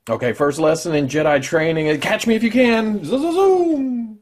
Okay, first lesson in Jedi training. Catch me if you can. Zoom.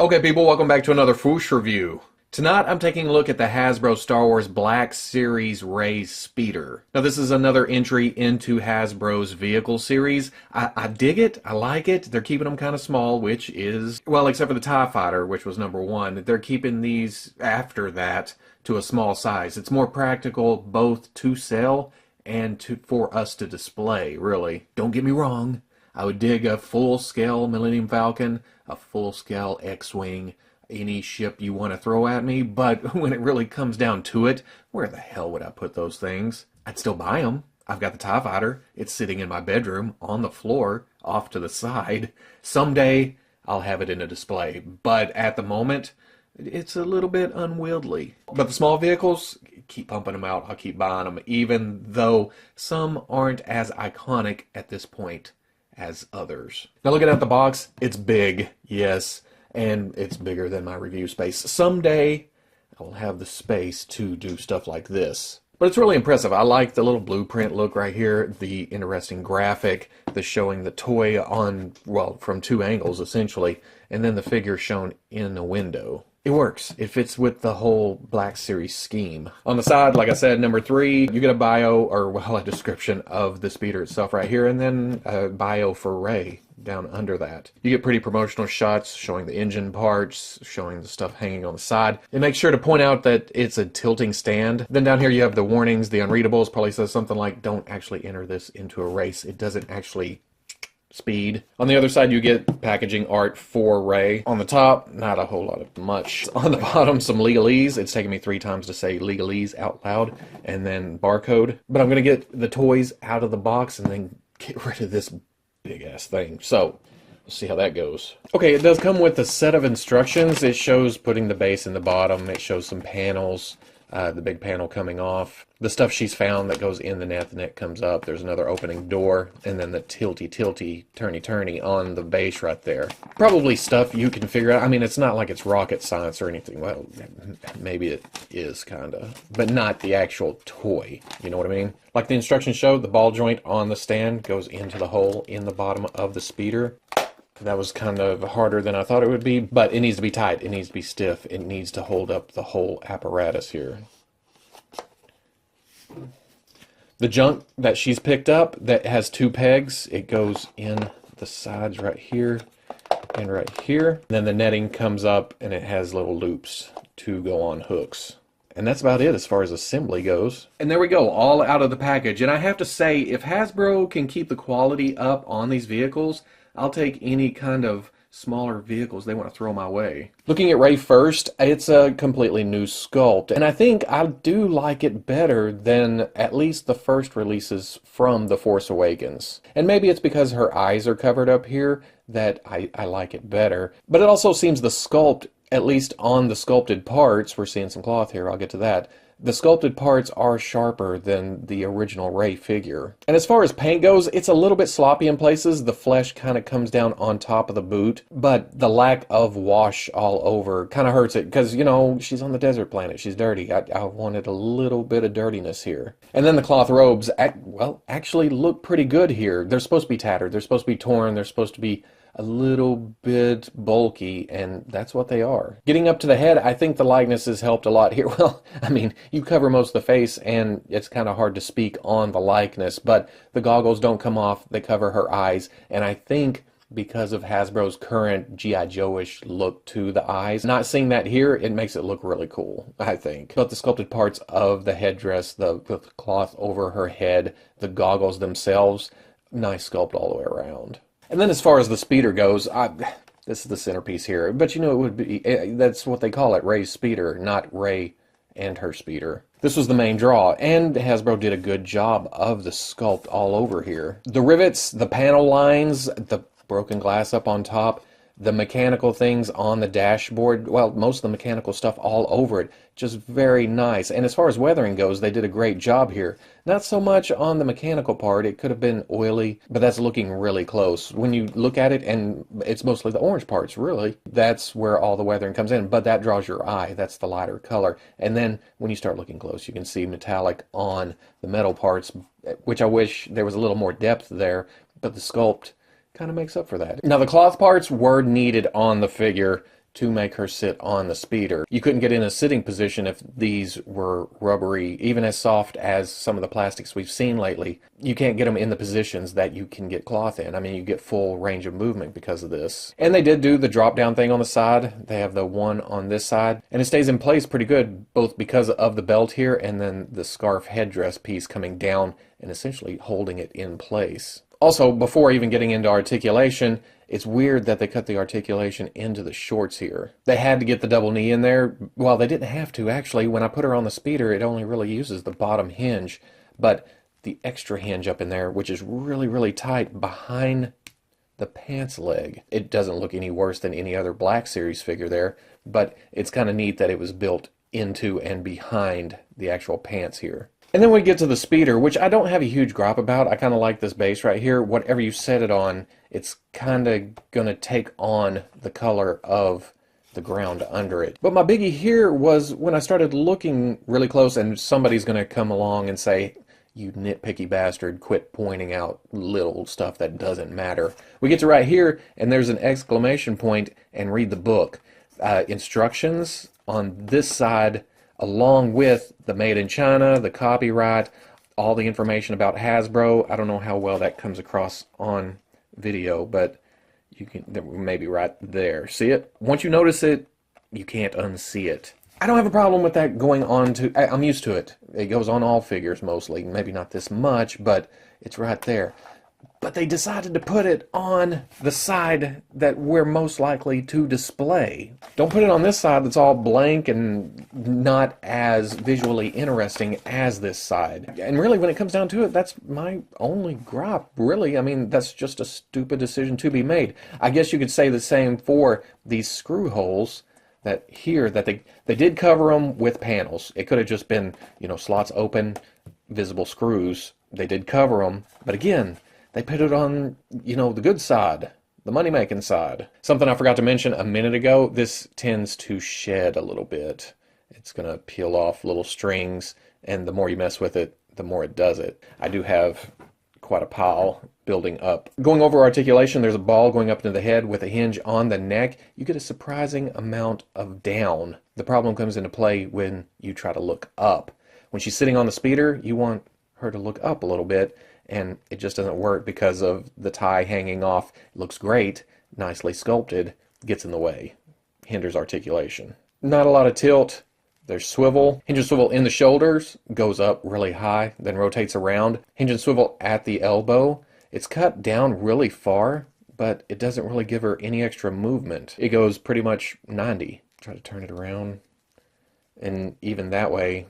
Okay, people, welcome back to another Fwoosh review. Tonight, I'm taking a look at the Hasbro Star Wars Black Series Rey Speeder. Now, this is another entry into Hasbro's vehicle series. I dig it. I like it. They're keeping them kind of small, which is, well, except for the TIE Fighter, which was #1. They're keeping these, after that, to a small size. It's more practical both to sell and for us to display, really. Don't get me wrong. I would dig a full-scale Millennium Falcon, a full-scale X-Wing, any ship you want to throw at me, but when it really comes down to it, where the hell would I put those things? I'd still buy them. I've got the TIE Fighter. It's sitting in my bedroom, on the floor, off to the side. Someday, I'll have it in a display, but at the moment, it's a little bit unwieldy. But the small vehicles, keep pumping them out. I'll keep buying them, even though some aren't as iconic at this point as others. Now looking at the box, it's big, yes, and it's bigger than my review space. Someday, I'll have the space to do stuff like this. But it's really impressive. I like the little blueprint look right here, the interesting graphic, the showing the toy on, well, from two angles, essentially, and then the figure shown in a window. It works. It fits with the whole Black Series scheme. On the side, like I said, #3, you get a bio, or well, a description of the speeder itself right here, and then a bio for Rey down under that. You get pretty promotional shots showing the engine parts, showing the stuff hanging on the side. It makes sure to point out that it's a tilting stand. Then down here you have the warnings, the unreadables. Probably says something like, don't actually enter this into a race. It doesn't actually speed. On the other side, you get packaging art for Rey. On the top, not a whole lot of much. On the bottom, some legalese. It's taken me 3 times to say legalese out loud. And then barcode. But I'm going to get the toys out of the box and then get rid of this big-ass thing. So, we'll see how that goes. Okay, it does come with a set of instructions. It shows putting the base in the bottom. It shows some panels. The big panel coming off. The stuff she's found that goes in the net comes up. There's another opening door, and then the tilty, turny on the base right there. Probably stuff you can figure out. I mean, it's not like it's rocket science or anything. Well, maybe it is, kind of. But not the actual toy. You know what I mean? Like the instructions show, the ball joint on the stand goes into the hole in the bottom of the speeder. That was kind of harder than I thought it would be, but it needs to be tight, it needs to be stiff, it needs to hold up the whole apparatus here. The junk that she's picked up that has 2 pegs, it goes in the sides right here and right here. And then the netting comes up and it has little loops to go on hooks. And that's about it as far as assembly goes. And there we go, all out of the package. And I have to say, if Hasbro can keep the quality up on these vehicles, I'll take any kind of smaller vehicles they want to throw my way. Looking at Rey first, it's a completely new sculpt, and I think I do like it better than at least the first releases from The Force Awakens. And maybe it's because her eyes are covered up here that I like it better. But it also seems the sculpt, at least on the sculpted parts, we're seeing some cloth here, I'll get to that, the sculpted parts are sharper than the original Rey figure. And as far as paint goes, it's a little bit sloppy in places. The flesh kind of comes down on top of the boot, but the lack of wash all over kind of hurts it because, you know, she's on the desert planet. She's dirty. I wanted a little bit of dirtiness here. And then the cloth robes, well, actually look pretty good here. They're supposed to be tattered. They're supposed to be torn. They're supposed to be a little bit bulky, and that's what they are. Getting up to the head, I think the likeness has helped a lot here. Well, I mean, you cover most of the face, and it's kind of hard to speak on the likeness, but the goggles don't come off. They cover her eyes, and I think because of Hasbro's current G.I. Joe-ish look to the eyes, not seeing that here, it makes it look really cool, I think. But the sculpted parts of the headdress, the cloth over her head, the goggles themselves, nice sculpt all the way around. And then as far as the speeder goes, this is the centerpiece here. But you know, it would be, that's what they call it, Rey's speeder, not Rey and her speeder. This was the main draw, and Hasbro did a good job of the sculpt all over here. The rivets, the panel lines, the broken glass up on top, The mechanical things on the dashboard, well, most of the mechanical stuff all over it, just very nice. And as far as weathering goes, they did a great job here. Not so much on the mechanical part, it could have been oily, but that's looking really close. When you look at it, and it's mostly the orange parts, really, that's where all the weathering comes in, but that draws your eye, that's the lighter color. And then when you start looking close, you can see metallic on the metal parts, which I wish there was a little more depth there, but the sculpt kind of makes up for that. Now the cloth parts were needed on the figure to make her sit on the speeder. You couldn't get in a sitting position if these were rubbery, even as soft as some of the plastics we've seen lately. You can't get them in the positions that you can get cloth in. I mean, you get full range of movement because of this. And they did do the drop down thing on the side. They have the one on this side, and it stays in place pretty good, both because of the belt here and then the scarf headdress piece coming down and essentially holding it in place. Also, before even getting into articulation, it's weird that they cut the articulation into the shorts here. They had to get the double knee in there. Well, they didn't have to, actually. When I put her on the speeder, it only really uses the bottom hinge. But the extra hinge up in there, which is really, really tight behind the pants leg. It doesn't look any worse than any other Black Series figure there, but it's kind of neat that it was built into and behind the actual pants here. And then we get to the speeder, which I don't have a huge gripe about. I kind of like this base right here. Whatever you set it on, it's kind of going to take on the color of the ground under it. But my biggie here was when I started looking really close, and somebody's going to come along and say, "You nitpicky bastard, quit pointing out little stuff that doesn't matter." We get to right here, and there's an exclamation point, and read the book. Instructions on this side, along with the Made in China, the copyright, all the information about Hasbro. I don't know how well that comes across on video, but you can maybe right there. See it? Once you notice it, you can't unsee it. I don't have a problem with that going on to... I'm used to it. It goes on all figures mostly. Maybe not this much, but it's right there. But they decided to put it on the side that we're most likely to display. Don't put it on this side that's all blank and not as visually interesting as this side. And really, when it comes down to it, that's my only gripe, really. I mean, that's just a stupid decision to be made. I guess you could say the same for these screw holes that here, that they did cover them with panels. It could have just been, you know, slots open, visible screws. They did cover them, but again, they put it on, you know, the good side, the money-making side. Something I forgot to mention a minute ago, this tends to shed a little bit. It's going to peel off little strings, and the more you mess with it, the more it does it. I do have quite a pile building up. Going over articulation, there's a ball going up into the head with a hinge on the neck. You get a surprising amount of down. The problem comes into play when you try to look up. When she's sitting on the speeder, you want her to look up a little bit, and it just doesn't work because of the tie hanging off. It looks great, nicely sculpted, gets in the way, hinders articulation. Not a lot of tilt. There's swivel. Hinge and swivel in the shoulders, goes up really high, then rotates around. Hinge and swivel at the elbow. It's cut down really far, but it doesn't really give her any extra movement. It goes pretty much 90. Try to turn it around, and even that way,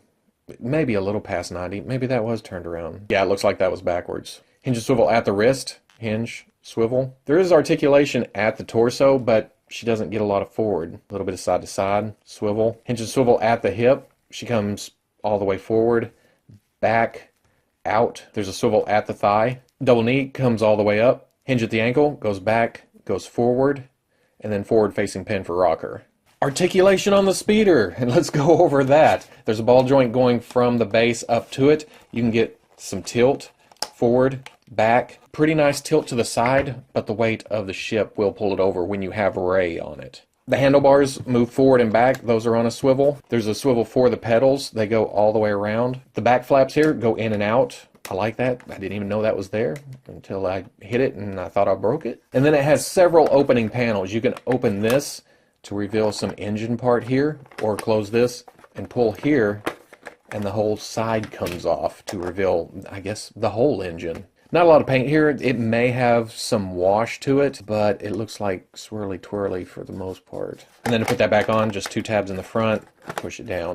maybe a little past 90. Maybe that was turned around. Yeah, it looks like that was backwards. Hinge and swivel at the wrist. Hinge, swivel. There is articulation at the torso, but she doesn't get a lot of forward. A little bit of side to side. Swivel. Hinge and swivel at the hip. She comes all the way forward. Back. Out. There's a swivel at the thigh. Double knee comes all the way up. Hinge at the ankle. Goes back. Goes forward. And then forward facing pin for rocker. Articulation on the speeder, and let's go over that. There's a ball joint going from the base up to it. You can get some tilt, forward, back. Pretty nice tilt to the side, but the weight of the ship will pull it over when you have Ray on it. The handlebars move forward and back. Those are on a swivel. There's a swivel for the pedals. They go all the way around. The back flaps here go in and out. I like that. I didn't even know that was there until I hit it and I thought I broke it. And then it has several opening panels. You can open this to reveal some engine part here, or close this and pull here, and the whole side comes off to reveal, I guess, the whole engine. Not a lot of paint here. It may have some wash to it, but it looks like swirly twirly for the most part. And then to put that back on, just 2 tabs in the front, push it down,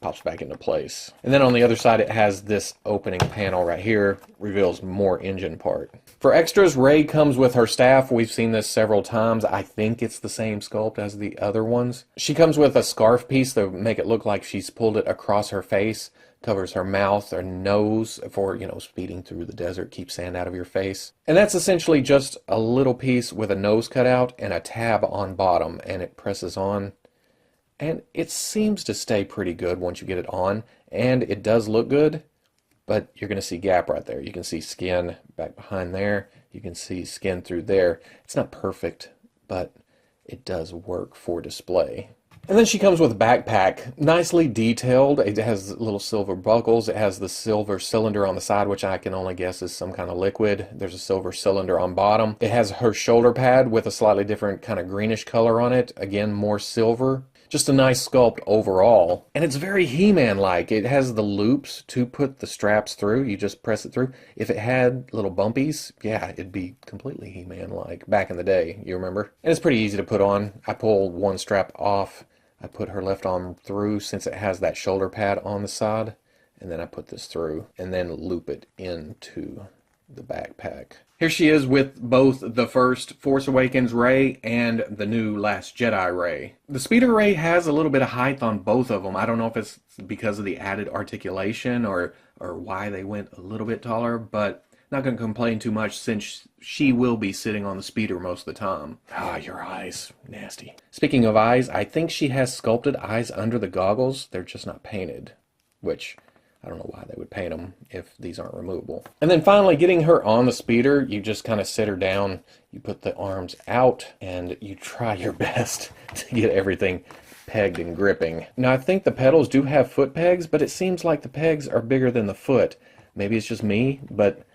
pops back into place. And then on the other side, it has this opening panel right here, reveals more engine part. For extras, Rey comes with her staff. We've seen this several times. I think it's the same sculpt as the other ones. She comes with a scarf piece to make it look like she's pulled it across her face, covers her mouth, her nose for, speeding through the desert, keep sand out of your face. And that's essentially just a little piece with a nose cutout and a tab on bottom, and it presses on. And it seems to stay pretty good once you get it on, and it does look good, but you're going to see gap right there. You can see skin back behind there. You can see skin through there. It's not perfect, but it does work for display. And then she comes with a backpack, nicely detailed. It has little silver buckles. It has the silver cylinder on the side, which I can only guess is some kind of liquid. There's a silver cylinder on bottom. It has her shoulder pad with a slightly different kind of greenish color on it. Again, more silver. Just a nice sculpt overall. And it's very He-Man-like. It has the loops to put the straps through. You just press it through. If it had little bumpies, yeah, it'd be completely He-Man-like back in the day, you remember? And it's pretty easy to put on. I pull one strap off. I put her left arm through since it has that shoulder pad on the side. And then I put this through and then loop it into the backpack. Here she is with both the first Force Awakens Rey and the new Last Jedi Rey. The speeder Rey has a little bit of height on both of them. I don't know if it's because of the added articulation or why they went a little bit taller, but not going to complain too much since she will be sitting on the speeder most of the time. Ah, your eyes. Nasty. Speaking of eyes, I think she has sculpted eyes under the goggles. They're just not painted, which I don't know why they would paint them if these aren't removable. And then finally, getting her on the speeder, you just kind of sit her down, you put the arms out, and you try your best to get everything pegged and gripping. Now, I think the pedals do have foot pegs, but it seems like the pegs are bigger than the foot. Maybe it's just me, but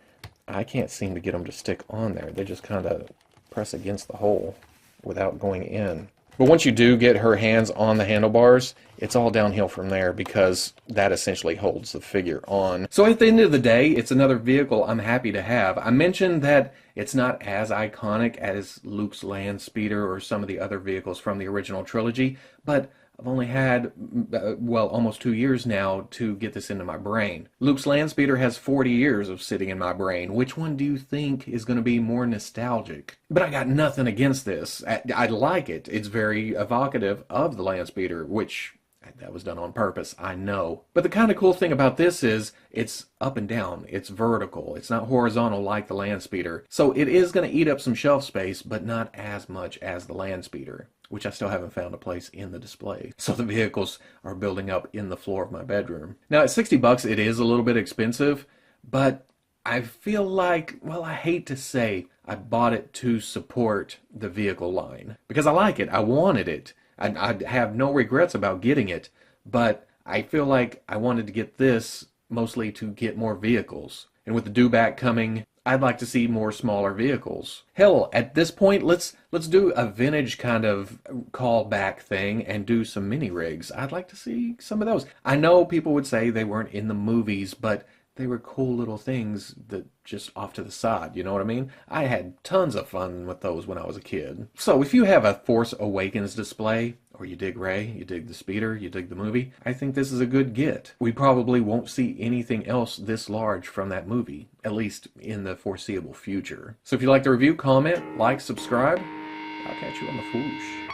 I can't seem to get them to stick on there. They just kind of press against the hole without going in. But once you do get her hands on the handlebars, it's all downhill from there because that essentially holds the figure on. So at the end of the day, it's another vehicle I'm happy to have. I mentioned that it's not as iconic as Luke's land speeder or some of the other vehicles from the original trilogy, but I've only had, well, almost 2 years now to get this into my brain. Luke's land speeder has 40 years of sitting in my brain. Which one do you think is going to be more nostalgic? But I got nothing against this. I like it. It's very evocative of the land speeder, which that was done on purpose, I know. But the kind of cool thing about this is it's up and down. It's vertical. It's not horizontal like the land speeder. So it is going to eat up some shelf space, but not as much as the land speeder, which I still haven't found a place in the display. So the vehicles are building up in the floor of my bedroom. Now at $60, it is a little bit expensive, but I feel like, well, I hate to say I bought it to support the vehicle line because I like it. I wanted it. I have no regrets about getting it, but I feel like I wanted to get this mostly to get more vehicles. And with the dewback coming, I'd like to see more smaller vehicles. Hell, at this point, let's do a vintage kind of callback thing and do some mini rigs. I'd like to see some of those. I know people would say they weren't in the movies, but they were cool little things that just off to the side, you know what I mean? I had tons of fun with those when I was a kid. So if you have a Force Awakens display, or you dig Rey, you dig the speeder, you dig the movie, I think this is a good get. We probably won't see anything else this large from that movie, at least in the foreseeable future. So if you like the review, comment, like, subscribe. I'll catch you on the Fwoosh.